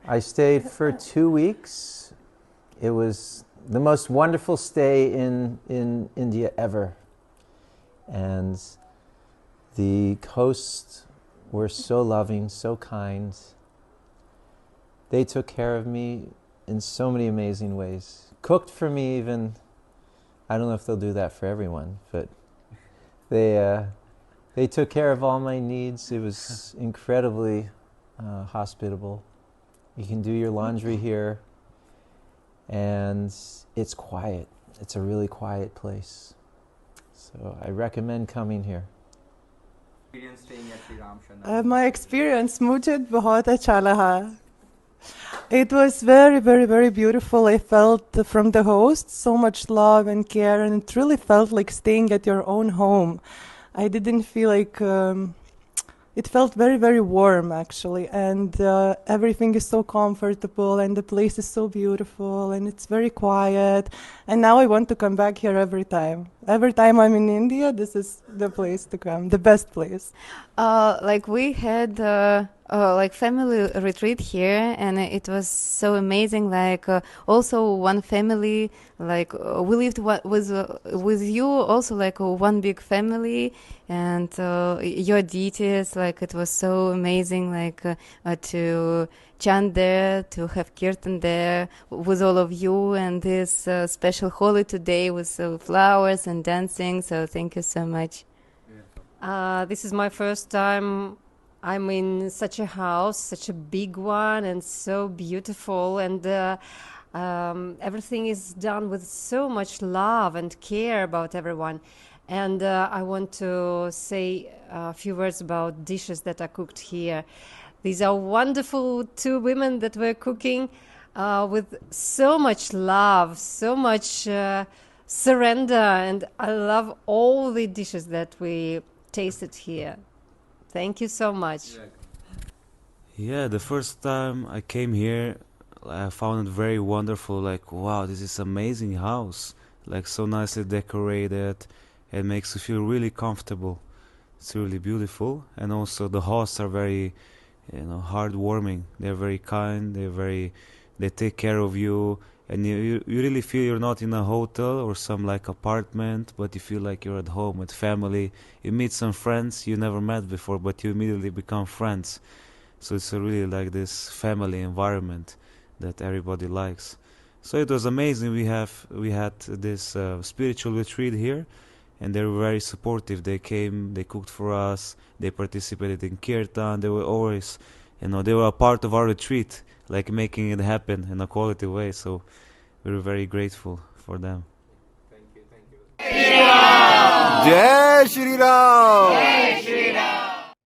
I stayed for 2 weeks. It was the most wonderful stay in India ever. And the hosts were so loving, so kind. They took care of me in so many amazing ways. Cooked for me even. I don't know if they'll do that for everyone, but they took care of all my needs. It was incredibly hospitable. You can do your laundry here, and it's quiet. It's a really quiet place. So I recommend coming here. Staying at Shree Ram Sharanam. My experience मुझे बहुत अच्छा लगा. It was very, very, very beautiful. I felt from the host so much love and care, and it really felt like staying at your own home. I didn't feel like it felt very, very warm actually, and everything is so comfortable, and the place is so beautiful, and it's very quiet. And now I want to come back here every time. Every time I'm in India, this is the place to come, the best place. Like we had like family retreat here, and it was so amazing. Like also one family, like we lived with you also, like one big family, and your deities, like it was so amazing, like to chant there, to have kirtan there with all of you, and this special holy today with flowers and dancing. So thank you so much. This is my first time I'm in such a house, such a big one, and so beautiful, and everything is done with so much love and care about everyone. And I want to say a few words about dishes that are cooked here. These are wonderful two women that were cooking with so much love, so much surrender, and I love all the dishes that we tasted here. Thank you so much. Yeah, the first time I came here, I found it very wonderful. Like, wow, this is amazing house. Like, so nicely decorated. It makes you feel really comfortable. It's really beautiful. And also the hosts are very, heartwarming. They're very kind. They take care of you. And you really feel you're not in a hotel or some like apartment, but you feel like you're at home with family. You meet some friends you never met before, but you immediately become friends. So it's really like this family environment that everybody likes. So it was amazing. We had this spiritual retreat here, and they were very supportive. They came, they cooked for us, they participated in kirtan. They were always, they were a part of our retreat, like making it happen in a quality way. So we were very grateful for them. Thank you. Jai Shri Ram.